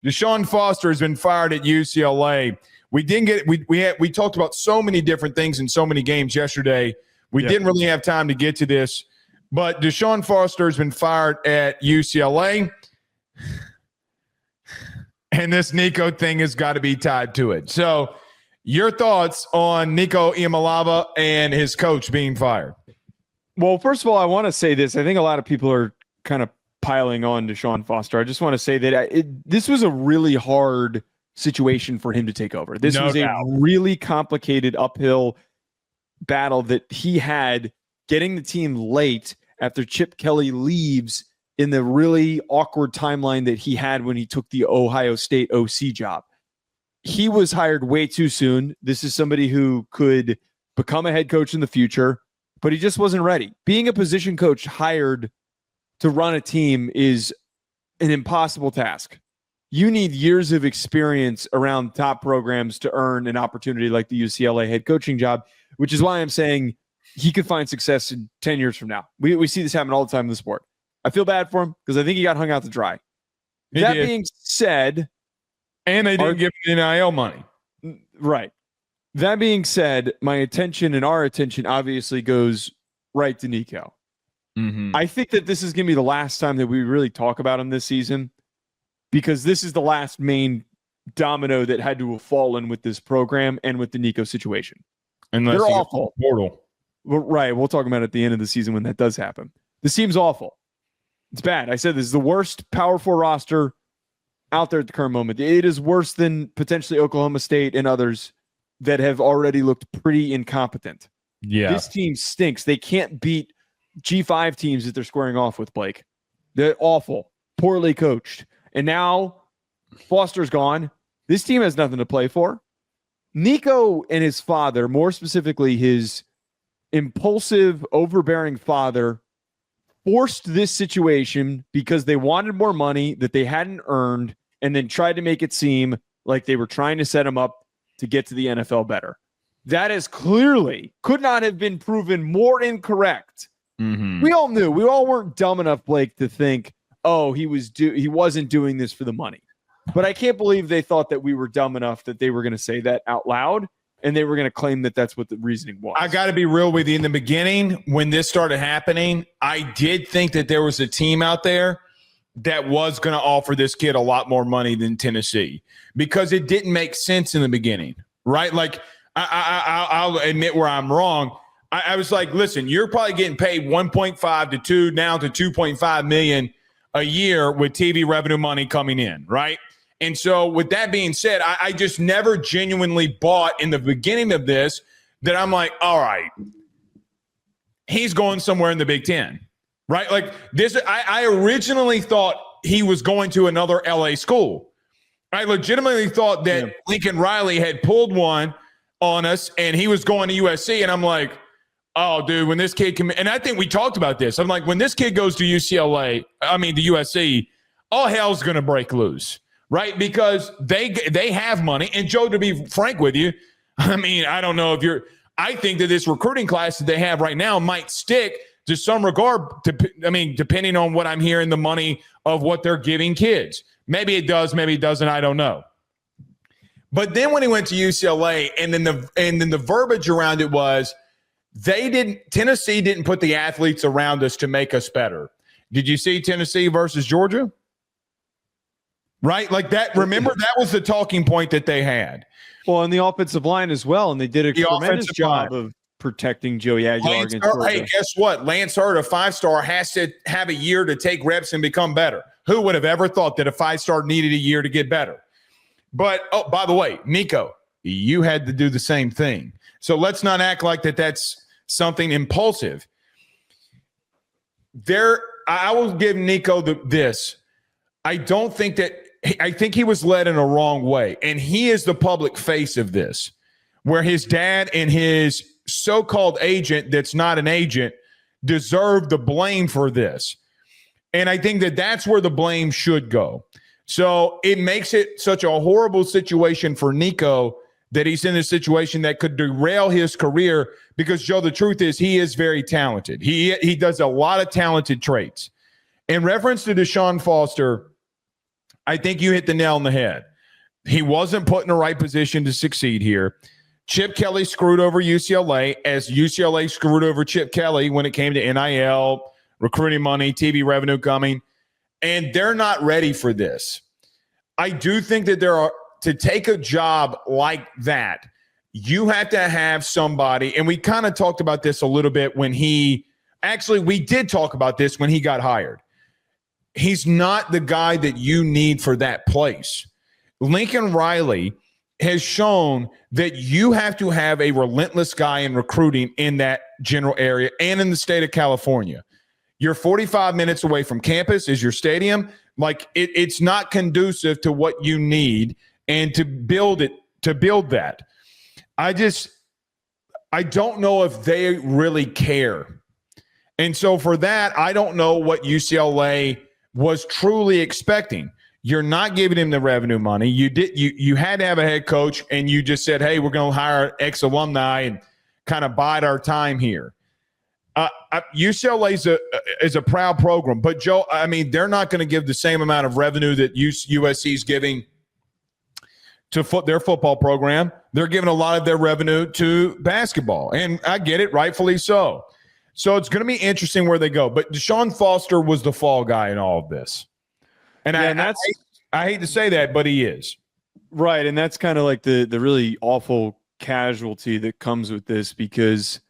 Deshaun Foster has been fired at UCLA. We talked about so many different things in so many games yesterday. We didn't really have time to get to this, but Deshaun Foster has been fired at UCLA. And this Nico thing has got to be tied to it. So your thoughts on Nico Iamaleava and his coach being fired? Well, first of all, I want to say this. I think a lot of people are kind of piling on Deshaun Foster. I just want to say that this was a really hard situation for him to take over. This was a really complicated uphill battle that he had getting the team late after Chip Kelly leaves in the really awkward timeline that he had when he took the Ohio State OC job. He was hired way too soon. This is somebody who could become a head coach in the future, but he just wasn't ready. Being a position coach hired to run a team is an impossible task. You need years of experience around top programs to earn an opportunity like the UCLA head coaching job, which is why I'm saying he could find success in 10 years from now. We see this happen all the time in the sport. I feel bad for him because I think he got hung out to dry. That being said, and they didn't give him NIL money. Right. That being said, my attention and our attention obviously goes right to Nico. Mm-hmm. I think that this is going to be the last time that we really talk about him this season because this is the last main domino that had to have fallen with this program and with the Nico situation. Unless they're awful. Portal. Right. We'll talk about it at the end of the season when that does happen. This seems awful. It's bad. I said this is the worst Power 4 roster out there at the current moment. It is worse than potentially Oklahoma State and others that have already looked pretty incompetent. Yeah. This team stinks. They can't beat G5 teams that they're squaring off with, Blake. They're awful, poorly coached. And now Foster's gone. This team has nothing to play for. Nico and his father, more specifically his impulsive, overbearing father, forced this situation because they wanted more money that they hadn't earned and then tried to make it seem like they were trying to set him up to get to the NFL better. That is clearly could not have been proven more incorrect. Mm-hmm. We all knew. We all weren't dumb enough, Blake, to think, oh, he wasn't doing this for the money. But I can't believe they thought that we were dumb enough that they were going to say that out loud. And they were going to claim that that's what the reasoning was. I got to be real with you. In the beginning, when this started happening, I did think that there was a team out there that was going to offer this kid a lot more money than Tennessee because it didn't make sense in the beginning, right? Like, I'll admit where I'm wrong. I was like, listen, you're probably getting paid 1.5 to 2, now to 2.5 million a year with TV revenue money coming in, right? And so with that being said, I just never genuinely bought in the beginning of this that I'm like, all right, he's going somewhere in the Big Ten, right? Like this, I originally thought he was going to another LA school. I legitimately thought that Lincoln Riley had pulled one on us and he was going to USC. And I'm like, oh, dude, when this kid and I think we talked about this. I'm like, when this kid goes to the USC, all hell's going to break loose. Right, because they have money. And, Joe, to be frank with you, I mean, I don't know if I think that this recruiting class that they have right now might stick to some regard, depending on what I'm hearing, the money of what they're giving kids. Maybe it does, maybe it doesn't, I don't know. But then when he went to UCLA, and then the verbiage around it was Tennessee didn't put the athletes around us to make us better. Did you see Tennessee versus Georgia? Right? Like that. Remember, that was the talking point that they had. Well, and the offensive line as well. And they did a tremendous job of protecting Joey Aguilar against Georgia. Hey, guess what? Lance Hurd, a 5-star, has to have a year to take reps and become better. Who would have ever thought that a 5-star needed a year to get better? But, oh, by the way, Nico, you had to do the same thing. So let's not act like that's something impulsive. I will give Nico this. I think he was led in a wrong way. And he is the public face of this, where his dad and his so-called agent that's not an agent deserve the blame for this. And I think that that's where the blame should go. So it makes it such a horrible situation for Nico that he's in a situation that could derail his career because, Joe, the truth is he is very talented. He does a lot of talented traits. In reference to Deshaun Foster, I think you hit the nail on the head. He wasn't put in the right position to succeed here. Chip Kelly screwed over UCLA as UCLA screwed over Chip Kelly when it came to NIL, recruiting money, TV revenue coming, and they're not ready for this. I do think that to take a job like that, you have to have somebody, and we kind of talked about this a little bit when we did talk about this when he got hired. He's not the guy that you need for that place. Lincoln Riley has shown that you have to have a relentless guy in recruiting in that general area and in the state of California. You're 45 minutes away from campus is your stadium. Like it's not conducive to what you need and to build that. I don't know if they really care. And so for that, I don't know what UCLA was truly expecting. You're not giving him the revenue money. You had to have a head coach, and you just said, hey, we're going to hire ex-alumni and kind of bide our time here. UCLA is a proud program, but Joe, I mean, they're not going to give the same amount of revenue that USC is giving to their football program. They're giving a lot of their revenue to basketball, and I get it, rightfully so. So it's going to be interesting where they go. But Deshaun Foster was the fall guy in all of this. And I hate to say that, but he is. Right, and that's kind of like the really awful casualty that comes with this, because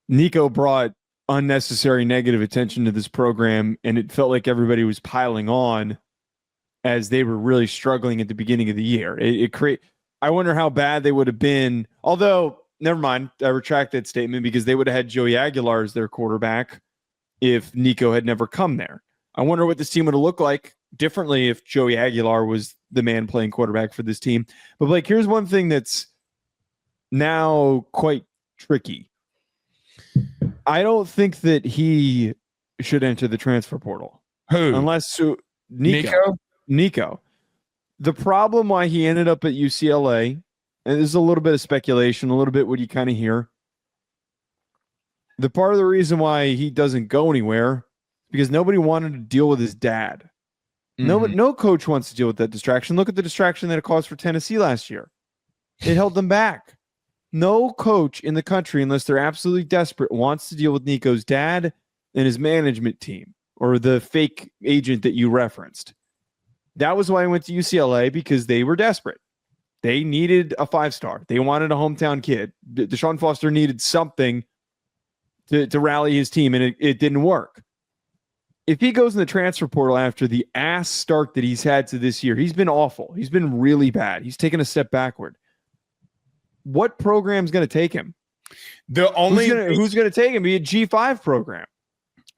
Nico brought unnecessary negative attention to this program, and it felt like everybody was piling on as they were really struggling at the beginning of the year. I wonder how bad they would have been, although never mind, I retract that statement, because they would have had Joey Aguilar as their quarterback if Nico had never come there. I wonder what this team would have looked like differently if Joey Aguilar was the man playing quarterback for this team. But Blake, here's one thing that's now quite tricky. I don't think that he should enter the transfer portal. Who? Unless Nico. The problem why he ended up at UCLA, and this is a little bit of speculation, a little bit what you kind of hear. The part of the reason why he doesn't go anywhere is because nobody wanted to deal with his dad. Mm-hmm. No coach wants to deal with that distraction. Look at the distraction that it caused for Tennessee last year. It held them back. No coach in the country, unless they're absolutely desperate, wants to deal with Nico's dad and his management team, or the fake agent that you referenced. That was why I went to UCLA, because they were desperate. They needed a 5-star. They wanted a hometown kid. Deshaun Foster needed something to rally his team, and it didn't work. If he goes in the transfer portal after the ass start that he's had to this year, he's been awful. He's been really bad. He's taken a step backward. What program's going to take him? Who's going to take him? Be a G5 program.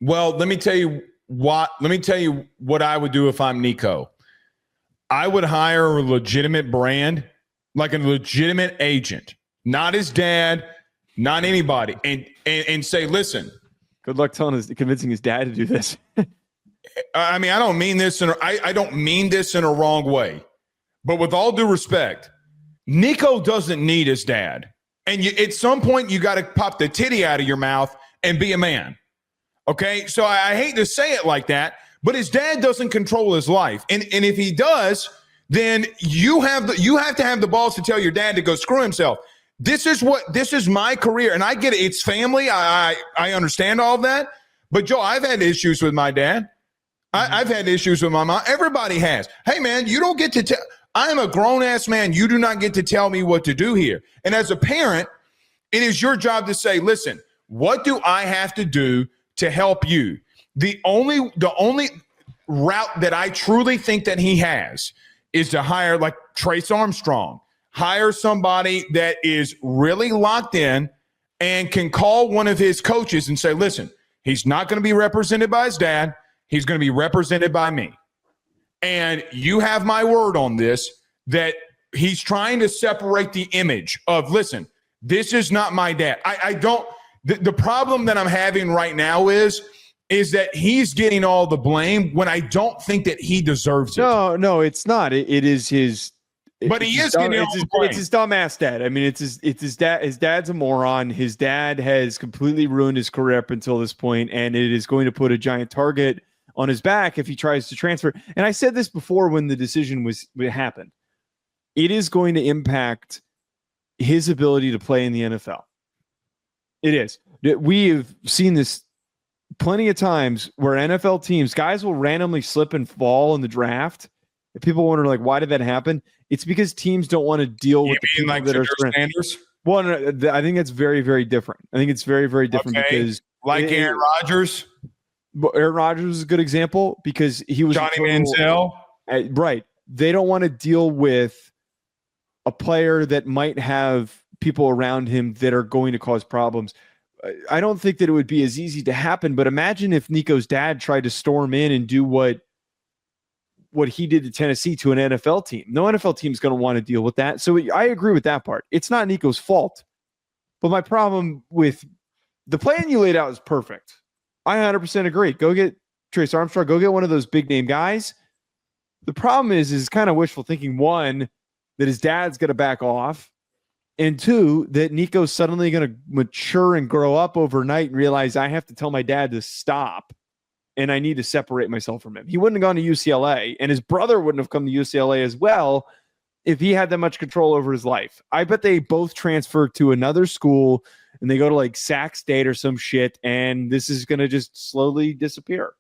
Well, let me tell you what I would do if I'm Nico. I would hire a legitimate brand, like a legitimate agent, not his dad, not anybody, and say, listen. Good luck convincing his dad to do this. I mean, I don't mean this in a wrong way, but with all due respect, Nico doesn't need his dad. And at some point, you got to pop the titty out of your mouth and be a man. Okay? So I hate to say it like that, but his dad doesn't control his life. And if he does, then you have to have the balls to tell your dad to go screw himself. This is my career. And I get it. It's family. I understand all of that. But Joe, I've had issues with my dad. I've had issues with my mom. Everybody has. Hey man, you don't get to tell. I am a grown-ass man. You do not get to tell me what to do here. And as a parent, it is your job to say, listen, what do I have to do to help you? The only route that I truly think that he has is to hire like Trace Armstrong, hire somebody that is really locked in and can call one of his coaches and say, listen, he's not going to be represented by his dad. He's going to be represented by me. And you have my word on this, that he's trying to separate the image of, listen, this is not my dad. The problem that I'm having right now is that he's getting all the blame when I don't think that he deserves it. No, it's not. It is his. But he is getting all the blame. It's his dumbass dad. I mean, it's his dad. His dad's a moron. His dad has completely ruined his career up until this point, and it is going to put a giant target on his back if he tries to transfer. And I said this before when the decision happened. It is going to impact his ability to play in the NFL. It is. We have seen this plenty of times where NFL teams, guys will randomly slip and fall in the draft. If people wonder, like, why did that happen? It's because teams don't want to deal with the people like that are Sanders. Well, no, I think that's very, very different. I think it's very, very different because Aaron Rodgers. Aaron Rodgers is a good example because he was Johnny Manziel. Right. They don't want to deal with a player that might have people around him that are going to cause problems. I don't think that it would be as easy to happen, but imagine if Nico's dad tried to storm in and do what he did to Tennessee to an NFL team. No NFL team is going to want to deal with that. So I agree with that part. It's not Nico's fault. But my problem with the plan you laid out is perfect. I 100% agree. Go get Trace Armstrong. Go get one of those big name guys. The problem is kind of wishful thinking. One, that his dad's going to back off. And two, that Nico's suddenly going to mature and grow up overnight and realize I have to tell my dad to stop and I need to separate myself from him. He wouldn't have gone to UCLA, and his brother wouldn't have come to UCLA as well if he had that much control over his life. I bet they both transfer to another school and they go to like Sac State or some shit, and this is going to just slowly disappear.